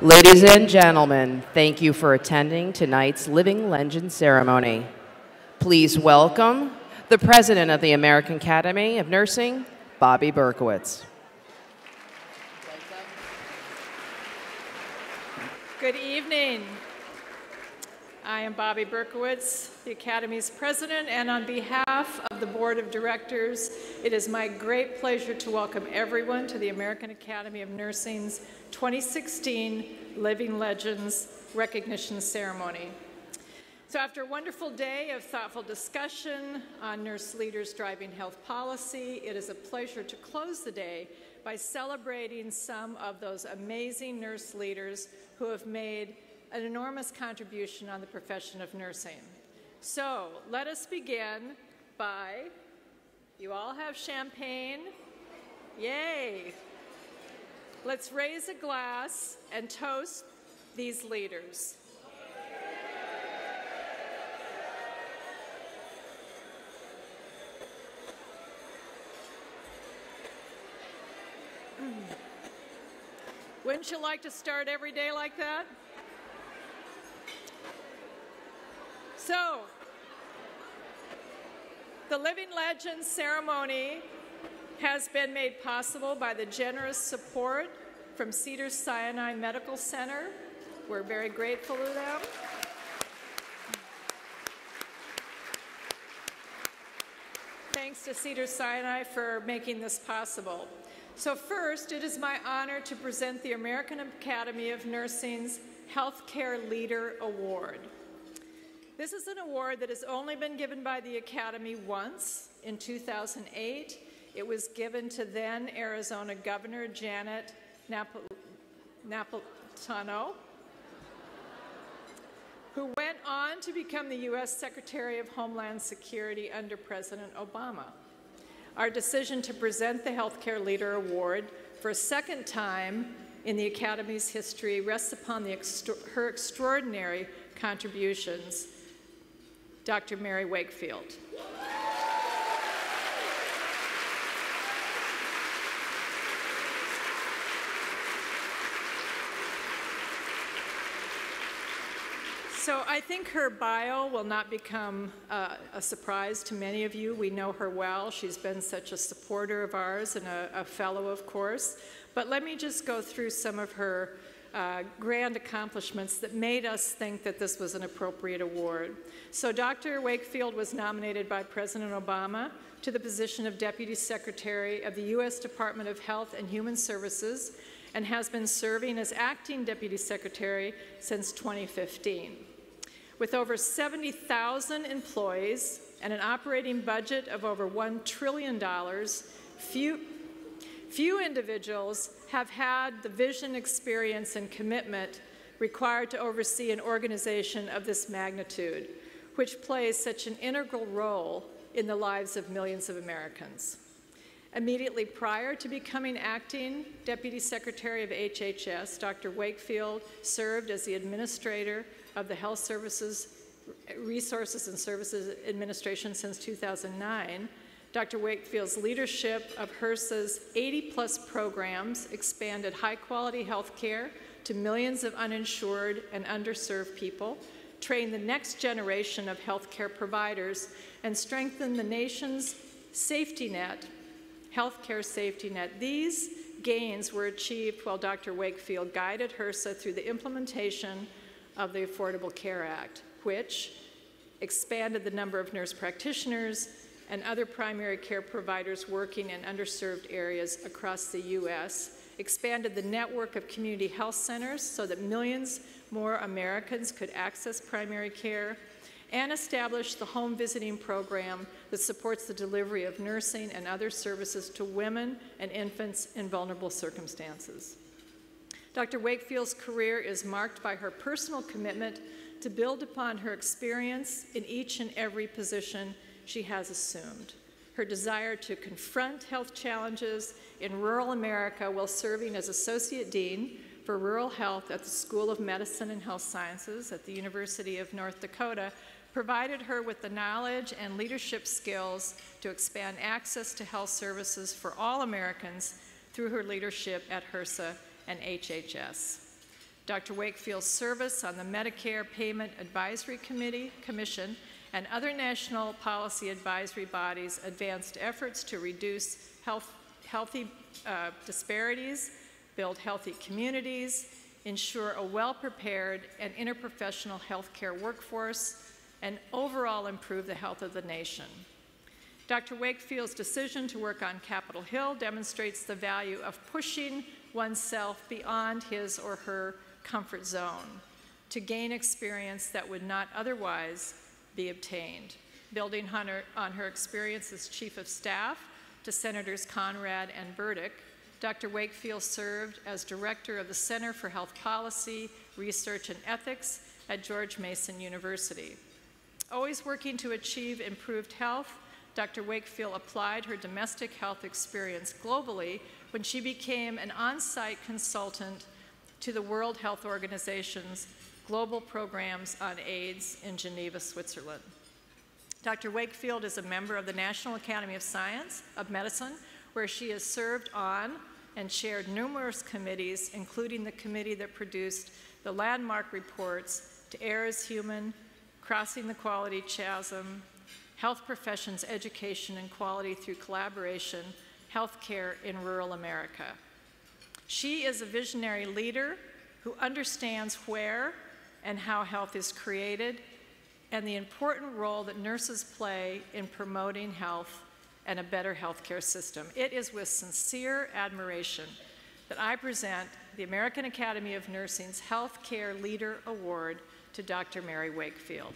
Ladies and gentlemen, thank you for attending tonight's Living Legend ceremony. Please welcome the President of the American Academy of Nursing, Bobby Berkowitz. Good evening. I am Bobby Berkowitz, the Academy's president, and on behalf of the Board of Directors, it is my great pleasure to welcome everyone to the American Academy of Nursing's 2016 Living Legends Recognition Ceremony. So after a wonderful day of thoughtful discussion on nurse leaders driving health policy, it is a pleasure to close the day by celebrating some of those amazing nurse leaders who have made an enormous contribution on the profession of nursing. So let us begin by, you all have champagne? Yay! Let's raise a glass and toast these leaders. Wouldn't you like to start every day like that? So, the Living Legends ceremony has been made possible by the generous support from Cedars-Sinai Medical Center. We're very grateful to them. Thanks to Cedars-Sinai for making this possible. So first, it is my honor to present the American Academy of Nursing's Healthcare Leader Award. This is an award that has only been given by the Academy once, in 2008. It was given to then Arizona Governor Janet Napolitano, who went on to become the U.S. Secretary of Homeland Security under President Obama. Our decision to present the Healthcare Leader Award for a second time in the Academy's history rests upon her extraordinary contributions. Dr. Mary Wakefield. So I think her bio will not become a surprise to many of you. We know her well. She's been such a supporter of ours and a fellow, of course. But let me just go through some of her grand accomplishments that made us think that this was an appropriate award. So Dr. Wakefield was nominated by President Obama to the position of Deputy Secretary of the U.S. Department of Health and Human Services and has been serving as acting Deputy Secretary since 2015. With over 70,000 employees and an operating budget of over $1 trillion, few individuals have had the vision, experience, and commitment required to oversee an organization of this magnitude, which plays such an integral role in the lives of millions of Americans. Immediately prior to becoming acting Deputy Secretary of HHS, Dr. Wakefield served as the administrator of the Health Services, Resources and Services Administration since 2009. Dr. Wakefield's leadership of HRSA's 80-plus programs expanded high-quality health care to millions of uninsured and underserved people, trained the next generation of healthcare providers, and strengthened the nation's safety net, healthcare safety net. These gains were achieved while Dr. Wakefield guided HRSA through the implementation of the Affordable Care Act, which expanded the number of nurse practitioners and other primary care providers working in underserved areas across the U.S., expanded the network of community health centers so that millions more Americans could access primary care, and established the home visiting program that supports the delivery of nursing and other services to women and infants in vulnerable circumstances. Dr. Wakefield's career is marked by her personal commitment to build upon her experience in each and every position she has assumed. Her desire to confront health challenges in rural America while serving as Associate Dean for Rural Health at the School of Medicine and Health Sciences at the University of North Dakota provided her with the knowledge and leadership skills to expand access to health services for all Americans through her leadership at HRSA and HHS. Dr. Wakefield's service on the Medicare Payment Advisory Commission and other national policy advisory bodies advanced efforts to reduce healthy disparities, build healthy communities, ensure a well-prepared and interprofessional healthcare workforce, and overall improve the health of the nation. Dr. Wakefield's decision to work on Capitol Hill demonstrates the value of pushing oneself beyond his or her comfort zone to gain experience that would not otherwise be obtained. Building on her experience as Chief of Staff to Senators Conrad and Burdick, Dr. Wakefield served as Director of the Center for Health Policy, Research, and Ethics at George Mason University. Always working to achieve improved health, Dr. Wakefield applied her domestic health experience globally when she became an on-site consultant to the World Health Organization's global programs on AIDS in Geneva, Switzerland. Dr. Wakefield is a member of the National Academy of Medicine, where she has served on and chaired numerous committees, including the committee that produced the landmark reports To Err is Human, Crossing the Quality Chasm, Health Professions Education and Quality Through Collaboration, Healthcare in Rural America. She is a visionary leader who understands where and how health is created and the important role that nurses play in promoting health and a better healthcare system. It is with sincere admiration that I present the American Academy of Nursing's Healthcare Leader Award to Dr. Mary Wakefield.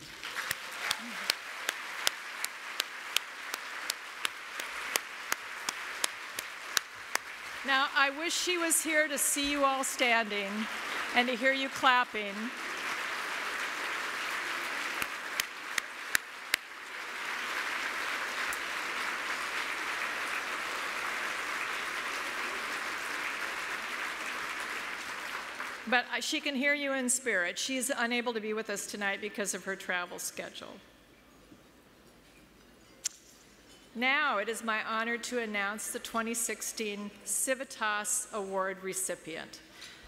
Now, I wish she was here to see you all standing and to hear you clapping. But she can hear you in spirit. She's unable to be with us tonight because of her travel schedule. Now it is my honor to announce the 2016 Civitas Award recipient.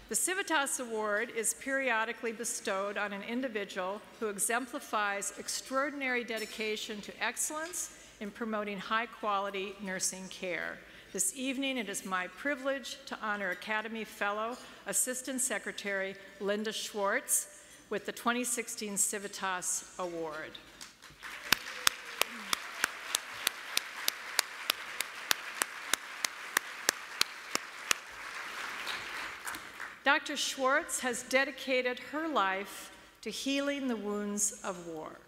The Civitas Award is periodically bestowed on an individual who exemplifies extraordinary dedication to excellence in promoting high-quality nursing care. This evening, it is my privilege to honor Academy Fellow, Assistant Secretary Linda Schwartz with the 2016 Civitas Award. Dr. Schwartz has dedicated her life to healing the wounds of war.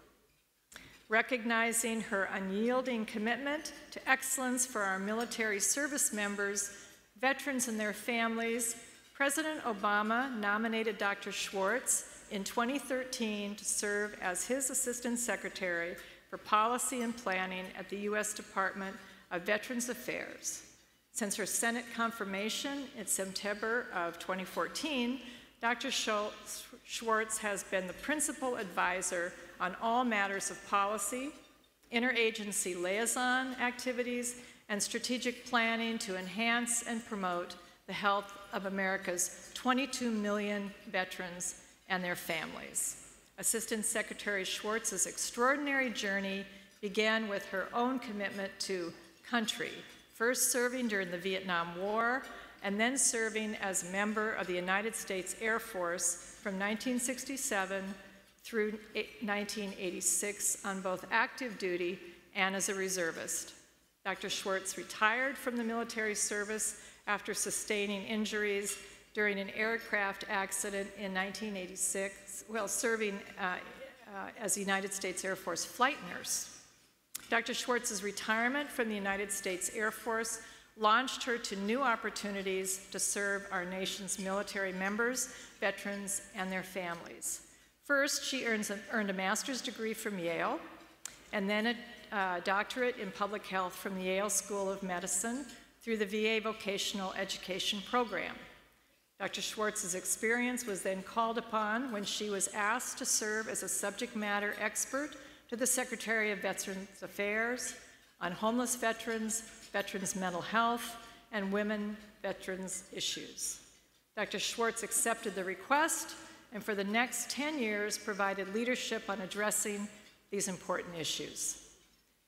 Recognizing her unyielding commitment to excellence for our military service members, veterans and their families, President Obama nominated Dr. Schwartz in 2013 to serve as his Assistant Secretary for Policy and Planning at the U.S. Department of Veterans Affairs. Since her Senate confirmation in September of 2014, Dr. Schwartz has been the principal advisor on all matters of policy, interagency liaison activities, and strategic planning to enhance and promote the health of America's 22 million veterans and their families. Assistant Secretary Schwartz's extraordinary journey began with her own commitment to country, first serving during the Vietnam War, and then serving as a member of the United States Air Force from 1967 through 1986 on both active duty and as a reservist. Dr. Schwartz retired from the military service after sustaining injuries during an aircraft accident in 1986 while serving as a United States Air Force flight nurse. Dr. Schwartz's retirement from the United States Air Force launched her to new opportunities to serve our nation's military members, veterans, and their families. First, she earned a master's degree from Yale, and then a doctorate in public health from the Yale School of Medicine through the VA Vocational Education Program. Dr. Schwartz's experience was then called upon when she was asked to serve as a subject matter expert to the Secretary of Veterans Affairs on homeless veterans, veterans' mental health, and women veterans issues. Dr. Schwartz accepted the request and for the next 10 years provided leadership on addressing these important issues.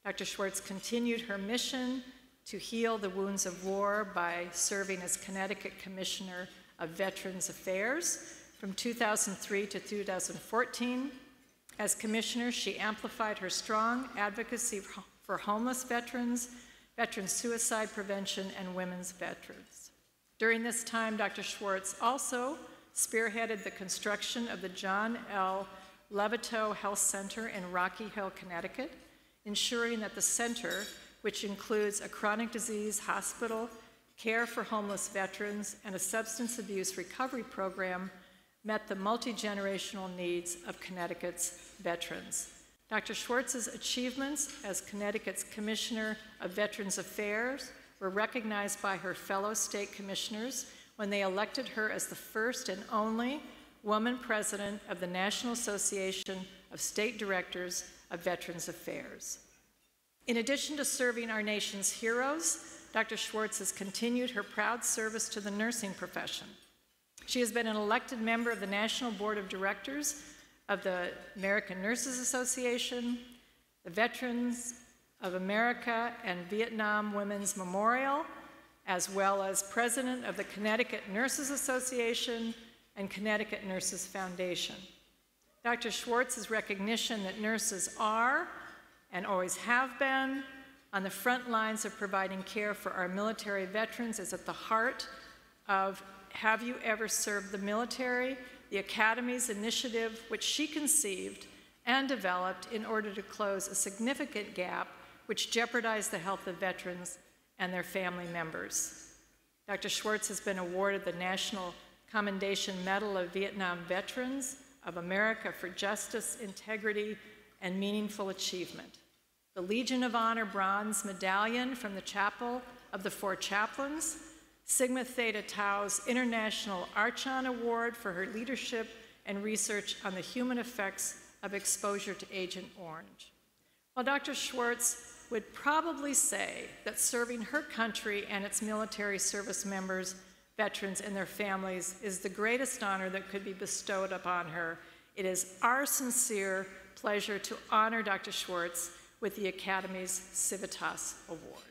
Dr. Schwartz continued her mission to heal the wounds of war by serving as Connecticut Commissioner of Veterans Affairs from 2003 to 2014. As commissioner, she amplified her strong advocacy for homeless veterans, veteran suicide prevention, and women's veterans. During this time, Dr. Schwartz also spearheaded the construction of the John L. Levittow Health Center in Rocky Hill, Connecticut, ensuring that the center, which includes a chronic disease hospital, care for homeless veterans, and a substance abuse recovery program, met the multi-generational needs of Connecticut's veterans. Dr. Schwartz's achievements as Connecticut's Commissioner of Veterans Affairs were recognized by her fellow state commissioners when they elected her as the first and only woman president of the National Association of State Directors of Veterans Affairs. In addition to serving our nation's heroes, Dr. Schwartz has continued her proud service to the nursing profession. She has been an elected member of the National Board of Directors of the American Nurses Association, the Veterans of America and Vietnam Women's Memorial, as well as president of the Connecticut Nurses Association and Connecticut Nurses Foundation. Dr. Schwartz's recognition that nurses are, and always have been, on the front lines of providing care for our military veterans is at the heart of Have You Ever Served the Military?, the Academy's initiative, which she conceived and developed in order to close a significant gap which jeopardized the health of veterans and their family members. Dr. Schwartz has been awarded the National Commendation Medal of Vietnam Veterans of America for Justice, Integrity, and Meaningful Achievement, the Legion of Honor Bronze Medallion from the Chapel of the Four Chaplains, Sigma Theta Tau's International Archon Award for her leadership and research on the human effects of exposure to Agent Orange. While Dr. Schwartz would probably say that serving her country and its military service members, veterans, and their families is the greatest honor that could be bestowed upon her, it is our sincere pleasure to honor Dr. Schwartz with the Academy's Civitas Award.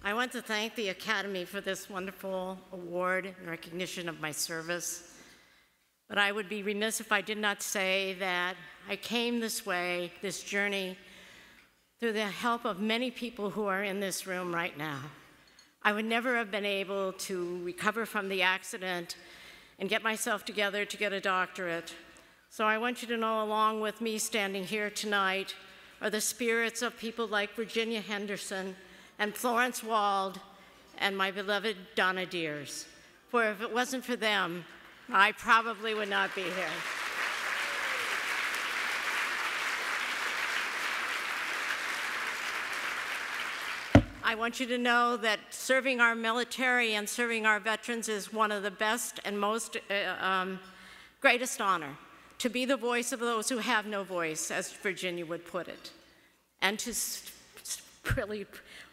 I want to thank the Academy for this wonderful award in recognition of my service. But I would be remiss if I did not say that I came this way, this journey, through the help of many people who are in this room right now. I would never have been able to recover from the accident and get myself together to get a doctorate. So I want you to know, along with me standing here tonight, are the spirits of people like Virginia Henderson and Florence Wald and my beloved Donna Deers. For if it wasn't for them, I probably would not be here. I want you to know that serving our military and serving our veterans is one of the best and most greatest honor, to be the voice of those who have no voice, as Virginia would put it, and to really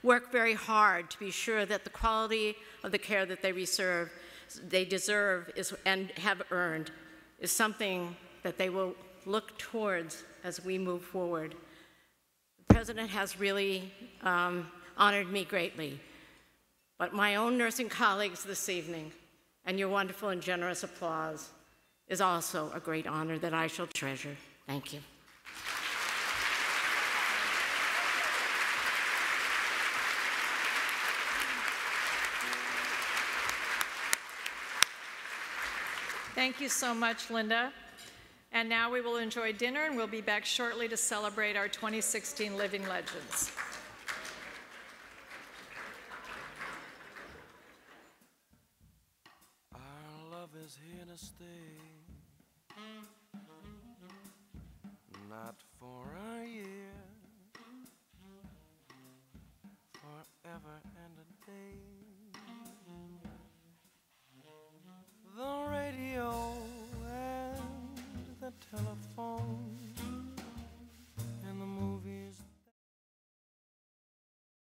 work very hard to be sure that the quality of the care that they deserve and have earned is something that they will look towards as we move forward. The President has really honored me greatly, but my own nursing colleagues this evening and your wonderful and generous applause is also a great honor that I shall treasure. Thank you. Thank you so much, Linda. And now we will enjoy dinner, and we'll be back shortly to celebrate our 2016 Living Legends. Our love is here to stay, not for